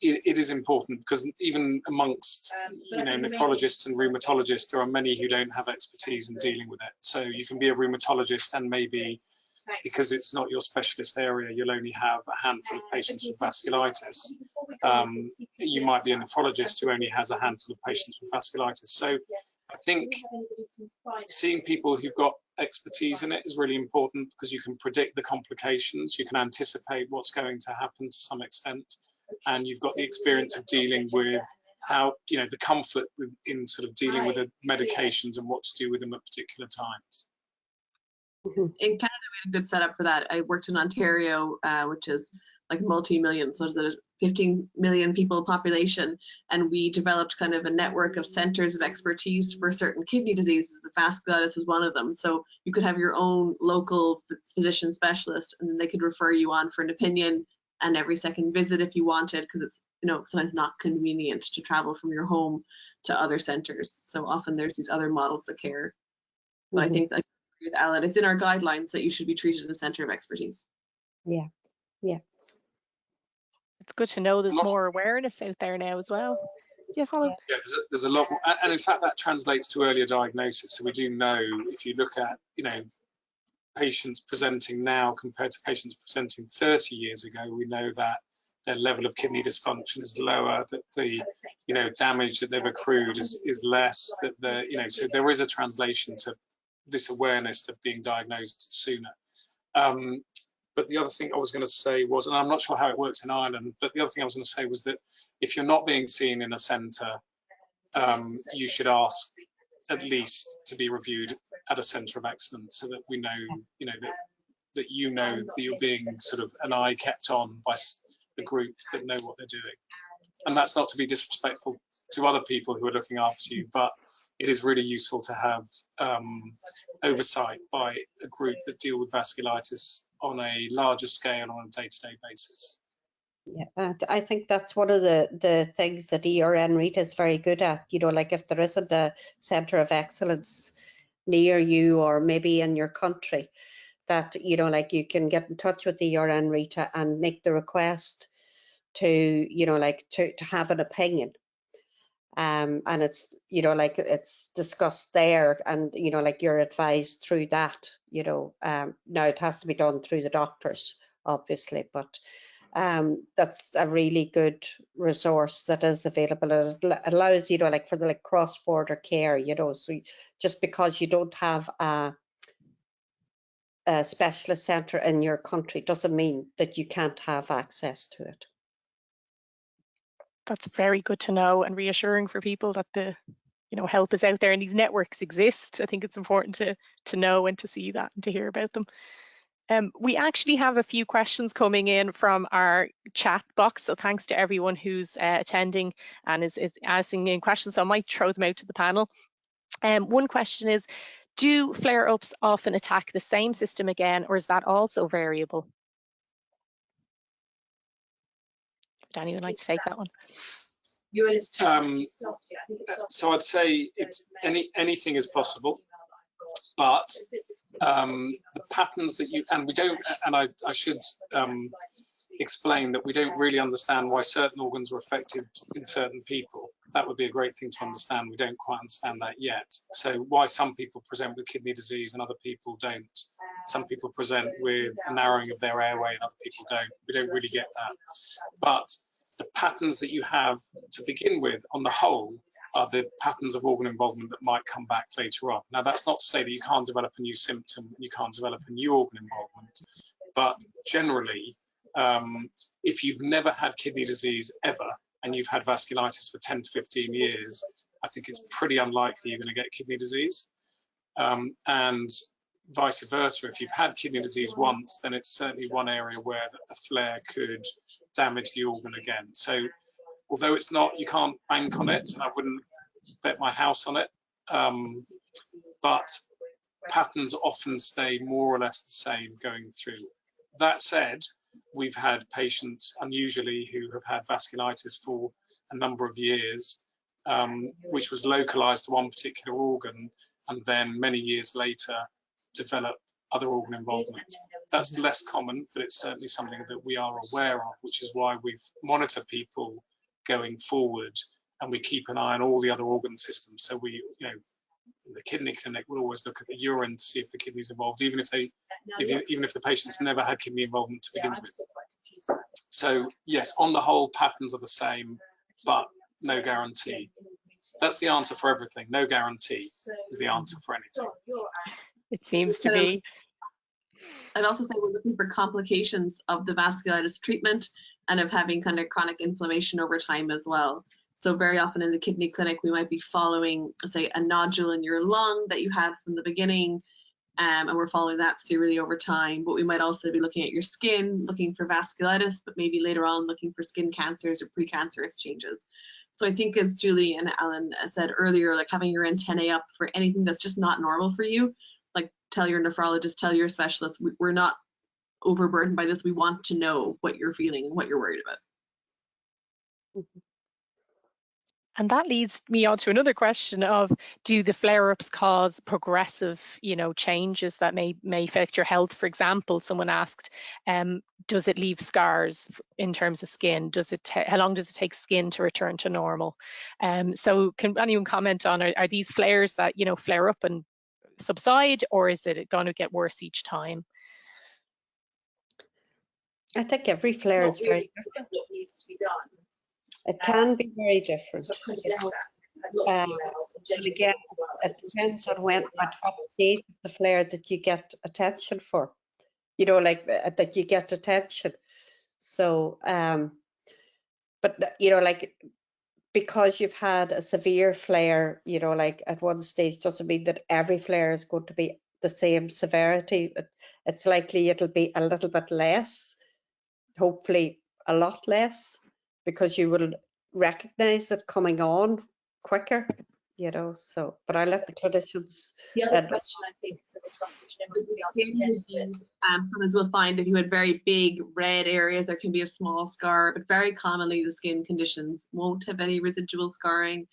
S3: it is important, because even amongst you know, nephrologists and rheumatologists, there are many who don't have expertise in dealing with it. So you can be a rheumatologist and maybe, because it's not your specialist area, you'll only have a handful of patients with vasculitis. You might be a nephrologist who only has a handful of patients with vasculitis. So I think seeing people who've got expertise in it is really important, because you can predict the complications, you can anticipate what's going to happen to some extent, and you've got the experience of dealing with how, you know, the comfort in sort of dealing with the medications and what to do with them at particular times.
S2: In Canada, we had a good setup for that. I worked in Ontario, which is like multi-million, so there's a 15 million people population, and we developed kind of a network of centres of expertise for certain kidney diseases. The vasculitis was one of them. So you could have your own local physician specialist, and then they could refer you on for an opinion and every second visit if you wanted, because it's, you know, sometimes not convenient to travel from your home to other centres. So often there's these other models of care. But I think that, with Alan, it's in our guidelines that you should be treated in a centre of expertise.
S5: Yeah.
S1: It's good to know there's more awareness out there now as well. Yes, Alan?
S3: Yeah, there's a lot more, and in fact that translates to earlier diagnosis. So we do know, if you look at, you know, patients presenting now compared to patients presenting 30 years ago, we know that their level of kidney dysfunction is lower, that the, you know, damage that they've accrued is less, that the, you know, so there is a translation to this awareness of being diagnosed sooner. But the other thing I was going to say was, and I'm not sure how it works in Ireland, but the other thing I was going to say was that if you're not being seen in a centre, you should ask at least to be reviewed at a centre of excellence, so that we know, you know, that you're being sort of an eye kept on by a group that know what they're doing. And that's not to be disrespectful to other people who are looking after you, but it is really useful to have oversight by a group that deal with vasculitis on a larger scale on a day-to-day basis.
S5: Yeah, I think that's one of the things that ERN-RITA is very good at. You know, like if there isn't a centre of excellence near you or maybe in your country, that, you know, like you can get in touch with the ERN-RITA and make the request to, you know, like to have an opinion. And it's, you know, like it's discussed there, and, you know, like you're advised through that, you know. Now it has to be done through the doctors, obviously, but that's a really good resource that is available. It allows, you know, like for the like cross-border care, you know, so just because you don't have a specialist centre in your country doesn't mean that you can't have access to it.
S1: That's very good to know and reassuring for people that the, you know, help is out there and these networks exist. I think it's important to know and to see that and to hear about them. We actually have a few questions coming in from our chat box, so thanks to everyone who's attending and is asking in questions, so I might throw them out to the panel. One question is, do flare-ups often attack the same system again, or is that also variable? Would anyone like to take that one?
S3: So I'd say it's anything is possible, but the patterns that you, and we don't, and I should explain that we don't really understand why certain organs are affected in certain people. That would be a great thing to understand. We don't quite understand that yet. So why some people present with kidney disease and other people don't. Some people present with a narrowing of their airway and other people don't. We don't really get that. But the patterns that you have to begin with, on the whole, are the patterns of organ involvement that might come back later on. Now, that's not to say that you can't develop a new symptom and you can't develop a new organ involvement, but generally, if you've never had kidney disease ever and you've had vasculitis for 10 to 15 years, I think it's pretty unlikely you're going to get kidney disease. And vice versa, if you've had kidney disease once, then it's certainly one area where a flare could damage the organ again. So although it's not, you can't bank on it, and I wouldn't bet my house on it, but patterns often stay more or less the same going through. That said, we've had patients unusually who have had vasculitis for a number of years, which was localized to one particular organ, and then many years later develop other organ involvement. That's less common, but it's certainly something that we are aware of, which is why we've monitored people going forward, and we keep an eye on all the other organ systems. So we, you know, in the kidney clinic, we'll always look at the urine to see if the kidney's involved, even if the patient's never had kidney involvement to begin with. So yes, on the whole, patterns are the same, but no guarantee. That's the answer for everything. No guarantee is the answer for anything.
S1: It seems to be.
S2: I'd also say we're looking for complications of the vasculitis treatment and of having kind of chronic inflammation over time as well. So very often in the kidney clinic, we might be following, say, a nodule in your lung that you had from the beginning, and we're following that serially over time. But we might also be looking at your skin, looking for vasculitis, but maybe later on looking for skin cancers or precancerous changes. So I think, as Julie and Alan said earlier, like having your antennae up for anything that's just not normal for you, like tell your nephrologist, tell your specialist, we're not overburdened by this. We want to know what you're feeling and what you're worried about.
S1: And that leads me on to another question of, do the flare-ups cause progressive, you know, changes that may affect your health? For example, someone asked, does it leave scars in terms of skin? How long does it take skin to return to normal? So can anyone comment on, are these flares that, you know, flare up and subside, or is it going to get worse each time?
S5: I think every flare is very different.
S6: What needs to be done.
S5: It can be very different. And again, it depends on what state of the flare that you get attention for, you know, like that you get attention. So, but, you know, like, because you've had a severe flare, you know, like at one stage, doesn't mean that every flare is going to be the same severity. It's likely it'll be a little bit less, hopefully a lot less, because you will recognize it coming on quicker, you know. So, but I let the clinicians.
S6: The other question, I think, for this last question, everybody else
S2: Disease, sometimes we'll find if you had very big red areas, there can be a small scar, but very commonly the skin conditions won't have any residual scarring.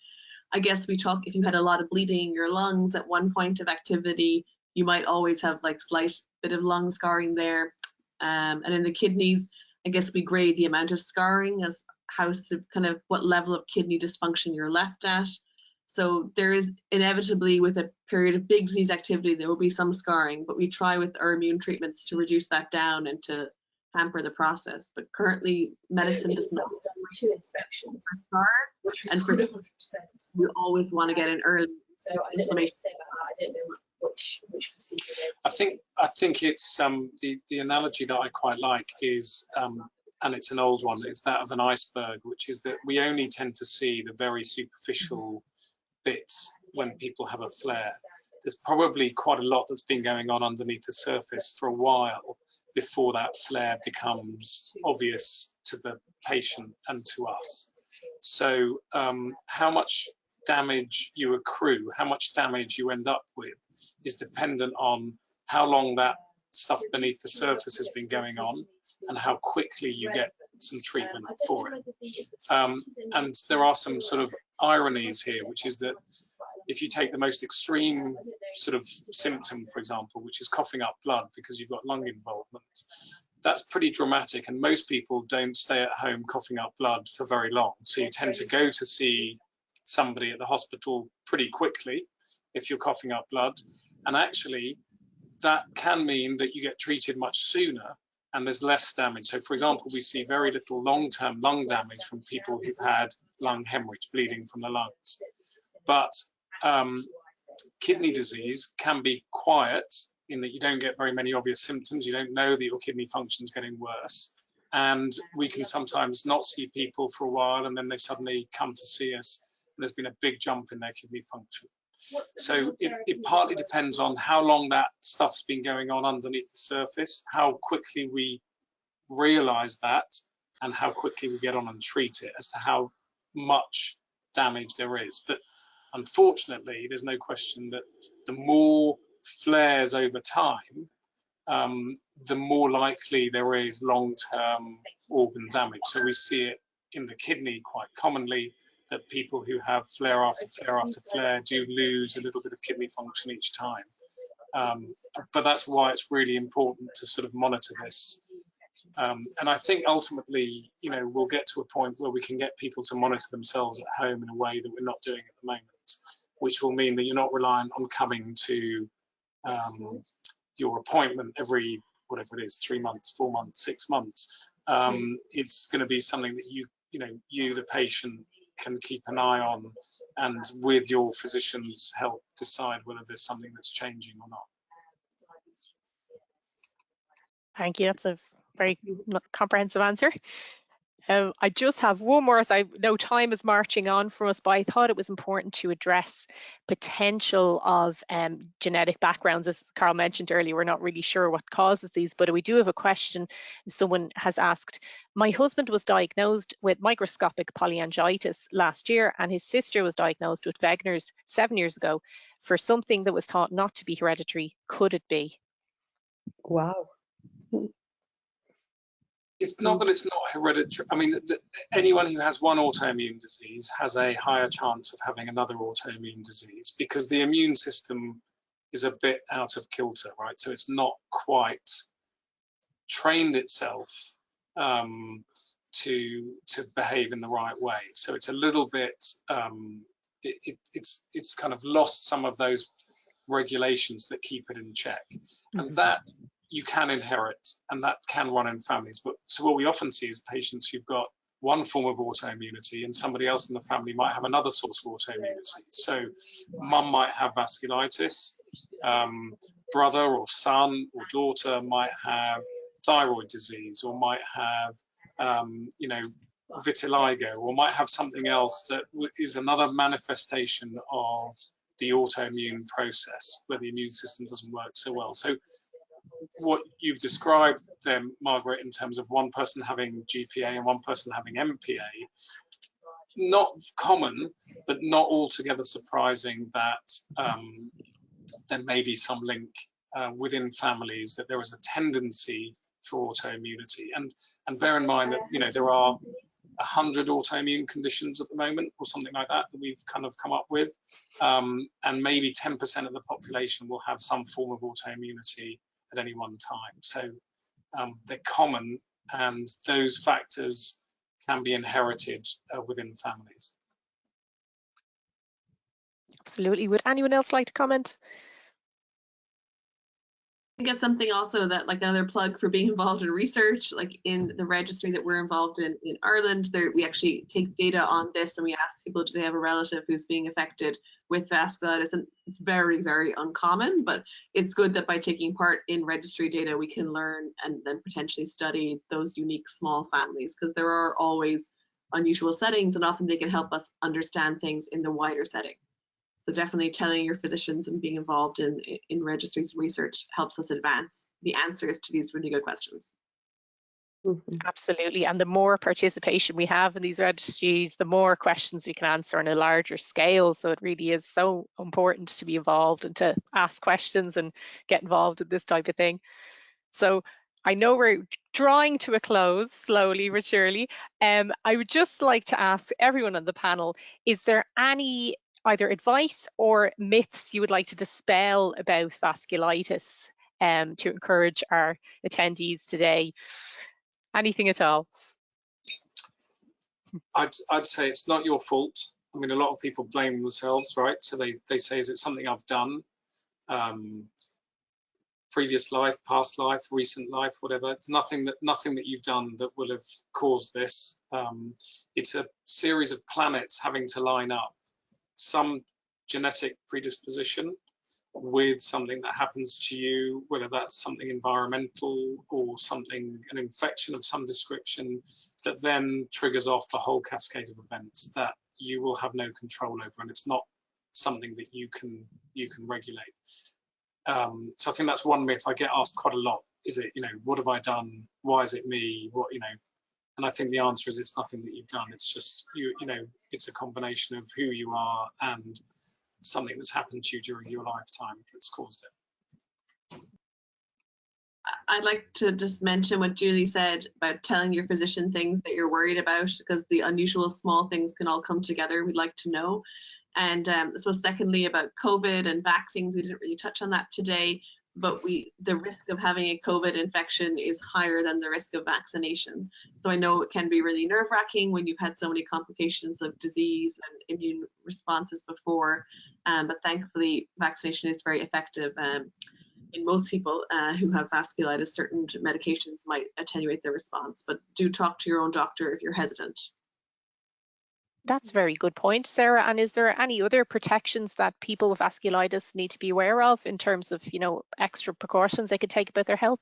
S2: I guess we talk, if you had a lot of bleeding in your lungs at one point of activity, you might always have like slight bit of lung scarring there. And in the kidneys, I guess we grade the amount of scarring as kind of what level of kidney dysfunction you're left at. So there is inevitably, with a period of big disease activity, there will be some scarring, but we try with our immune treatments to reduce that down and to hamper the process. But currently, medicine does not.
S6: 2 inspections, which was
S2: and for
S6: 100%.
S2: you always want to get an early.
S6: So I don't know what to say about that. I don't know which procedure.
S3: I think it's the analogy that I quite like is, and it's an old one, is that of an iceberg, which is that we only tend to see the very superficial bits when people have a flare. There's probably quite a lot that's been going on underneath the surface for a while before that flare becomes obvious to the patient and to us. So how much damage you accrue, how much damage you end up with, is dependent on how long that stuff beneath the surface has been going on and how quickly you get some treatment for it. And there are some sort of ironies here, which is that if you take the most extreme sort of symptom, for example, which is coughing up blood because you've got lung involvement, that's pretty dramatic, and most people don't stay at home coughing up blood for very long. So you tend to go to see somebody at the hospital pretty quickly if you're coughing up blood, and actually that can mean that you get treated much sooner and there's less damage. So for example, we see very little long-term lung damage from people who've had lung hemorrhage, bleeding from the lungs. But kidney disease can be quiet in that you don't get very many obvious symptoms. You don't know that your kidney function is getting worse. And we can sometimes not see people for a while, and then they suddenly come to see us, and there's been a big jump in their kidney function. So it partly depends on how long that stuff's been going on underneath the surface, how quickly we realize that, and how quickly we get on and treat it as to how much damage there is. But unfortunately, there's no question that the more flares over time, the more likely there is long-term organ damage. So we see it in the kidney quite commonly, that people who have flare after flare after flare do lose a little bit of kidney function each time. But that's why it's really important to sort of monitor this. And I think ultimately, you know, we'll get to a point where we can get people to monitor themselves at home in a way that we're not doing at the moment, which will mean that you're not reliant on coming to your appointment every, whatever it is, 3 months, 4 months, 6 months. It's going to be something that you, the patient, can keep an eye on, and with your physician's help decide whether there's something that's changing or not.
S1: Thank you. That's a very comprehensive answer. I just have one more, as I know time is marching on from us, but I thought it was important to address potential of genetic backgrounds. As Carl mentioned earlier, we're not really sure what causes these, but we do have a question. Someone has asked, my husband was diagnosed with microscopic polyangiitis last year, and his sister was diagnosed with Wegener's 7 years ago for something that was thought not to be hereditary. Could it be?
S5: Wow.
S3: It's not that it's not hereditary. I mean, anyone who has one autoimmune disease has a higher chance of having another autoimmune disease because the immune system is a bit out of kilter, right? So it's not quite trained itself to behave in the right way. So it's a little bit, it's kind of lost some of those regulations that keep it in check. And that you can inherit, and that can run in families. But so what we often see is patients who've got one form of autoimmunity and somebody else in the family might have another source of autoimmunity. So mum might have vasculitis, brother or son or daughter might have thyroid disease, or might have vitiligo, or might have something else that is another manifestation of the autoimmune process where the immune system doesn't work so well. So what you've described then, Margaret, in terms of one person having GPA and one person having MPA, not common, but not altogether surprising that there may be some link within families, that there is a tendency for autoimmunity. And bear in mind that, you know, there are 100 autoimmune conditions at the moment, or something like that, that we've kind of come up with, and maybe 10% of the population will have some form of autoimmunity at any one time. So they're common, and those factors can be inherited within families.
S1: Absolutely. Would anyone else like to comment?
S2: I think it's something also that, like, another plug for being involved in research, like in the registry that we're involved in Ireland, there we actually take data on this, and we ask people, do they have a relative who's being affected with vasculitis? And it's very, very uncommon, but it's good that by taking part in registry data, we can learn and then potentially study those unique small families, because there are always unusual settings, and often they can help us understand things in the wider setting. So definitely telling your physicians and being involved in registries research helps us advance the answers to these really good questions.
S1: Absolutely. And the more participation we have in these registries, the more questions we can answer on a larger scale. So it really is so important to be involved and to ask questions and get involved in this type of thing. So I know we're drawing to a close slowly but surely. I would just like to ask everyone on the panel, is there any either advice or myths you would like to dispel about vasculitis to encourage our attendees today? Anything at all?
S3: I'd say it's not your fault. I mean, a lot of people blame themselves, right? So they say, is it something I've done? Previous life, past life, recent life, whatever. It's nothing that you've done that will have caused this. It's a series of planets having to line up. Some genetic predisposition with something that happens to you, whether that's something environmental or something, an infection of some description, that then triggers off a whole cascade of events that you will have no control over, and it's not something that you can regulate. So I think that's one myth I get asked quite a lot. Is it, you know, what have I done? Why is it me? What, you know? And I think the answer is it's nothing that you've done. It's just you know, it's a combination of who you are and something that's happened to you during your lifetime that's caused it.
S2: I'd like to just mention what Julie said about telling your physician things that you're worried about, because the unusual small things can all come together. We'd like to know. And so secondly, about COVID and vaccines, we didn't really touch on that today, but the risk of having a COVID infection is higher than the risk of vaccination. So I know it can be really nerve-wracking when you've had so many complications of disease and immune responses before, but thankfully vaccination is very effective. In most people who have vasculitis, certain medications might attenuate their response, but do talk to your own doctor if you're hesitant.
S1: That's a very good point, Sarah. And is there any other protections that people with vasculitis need to be aware of in terms of, you know, extra precautions they could take about their health?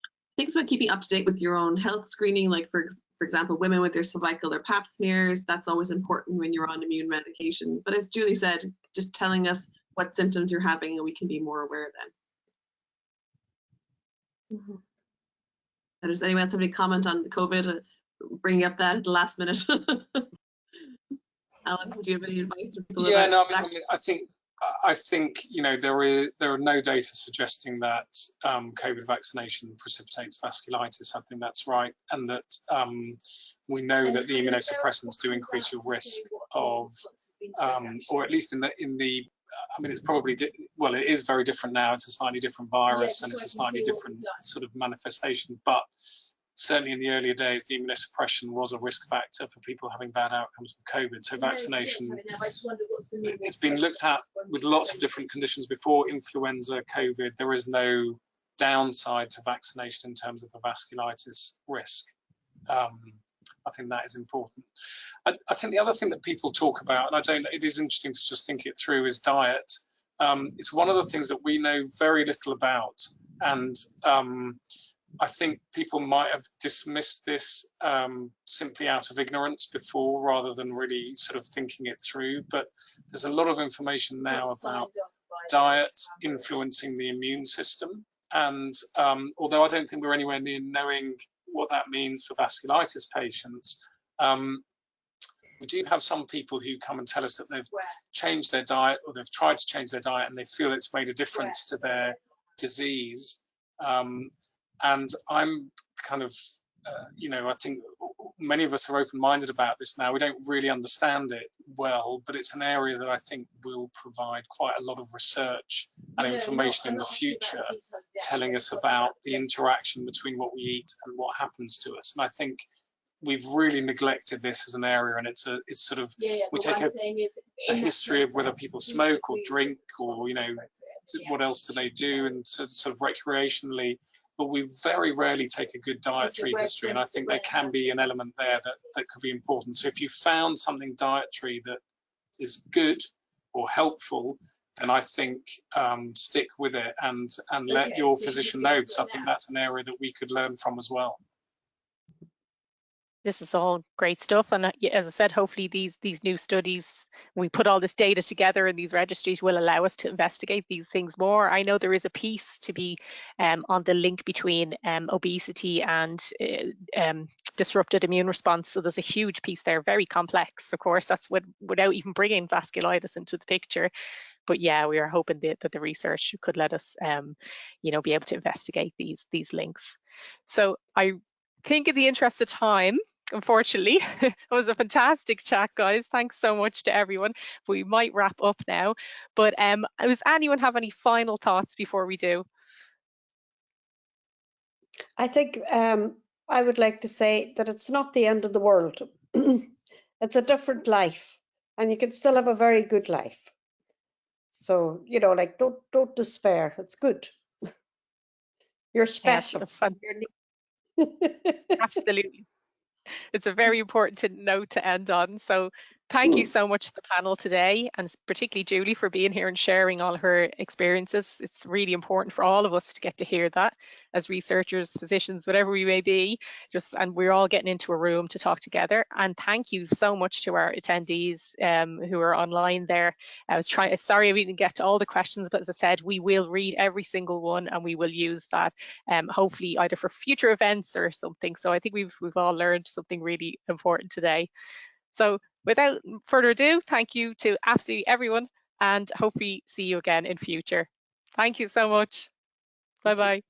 S2: I think it's about keeping up to date with your own health screening, like for example, women with their cervical or pap smears. That's always important when you're on immune medication. But as Julie said, just telling us what symptoms you're having and we can be more aware then. And does anyone have any comment on COVID? Bringing up that at the last minute. Alan, would you have any advice for people?
S3: Yeah, no, I mean, I think you know, there are no data suggesting that COVID vaccination precipitates vasculitis. I think that's right, and that we know that the immunosuppressants do increase your risk of, or at least in the. I mean, it's probably well, it is very different now. It's a slightly different virus and it's a slightly different sort of manifestation, but certainly in the earlier days, the immunosuppression was a risk factor for people having bad outcomes with COVID. So vaccination, it's been looked at with lots of different conditions before, influenza, COVID. There is no downside to vaccination in terms of the vasculitis risk. I think that is important. I think the other thing that people talk about, and it is interesting to just think it through, is diet. It's one of the things that we know very little about, and I think people might have dismissed this simply out of ignorance before, rather than really sort of thinking it through. But there's a lot of information now about diet influencing the immune system. And although I don't think we're anywhere near knowing what that means for vasculitis patients, we do have some people who come and tell us that they've changed their diet, or they've tried to change their diet, and they feel it's made a difference to their disease. And I'm kind of, you know, I think many of us are open-minded about this now. We don't really understand it well, but it's an area that I think will provide quite a lot of research and information in the future, telling us about the interaction between what we eat and what happens to us. And I think we've really neglected this as an area, and it's sort of, we take a history of whether people smoke or drink, or, you know, what else do they do, and sort of recreationally, but we very rarely take a good dietary history, and I think there can be an element there that could be important. So if you found something dietary that is good or helpful, then I think stick with it and let your physician know, because I think that's an area that we could learn from as well.
S1: This is all great stuff, and as I said, hopefully these new studies, we put all this data together, and these registries will allow us to investigate these things more. I know there is a piece to be on the link between obesity and disrupted immune response. So there's a huge piece there, very complex. Of course, that's without even bringing vasculitis into the picture. But yeah, we are hoping that the research could let us, you know, be able to investigate these links. So I think in the interest of time, unfortunately, it was a fantastic chat, guys. Thanks so much to everyone. We might wrap up now, but does anyone have any final thoughts before we do?
S5: I think I would like to say that it's not the end of the world. It's a different life, and you can still have a very good life. So, you know, like, don't despair. It's good. You're special.
S1: Yeah, absolutely. It's a very important note to end on. So thank you so much to the panel today, and particularly Julie for being here and sharing all her experiences. It's really important for all of us to get to hear that as researchers, physicians, whatever we may be, and we're all getting into a room to talk together. And thank you so much to our attendees who are online there. Sorry we didn't get to all the questions, but as I said, we will read every single one, and we will use that hopefully either for future events or something. So I think we've all learned something really important today. So without further ado, thank you to absolutely everyone, and hopefully see you again in future. Thank you so much. Bye-bye.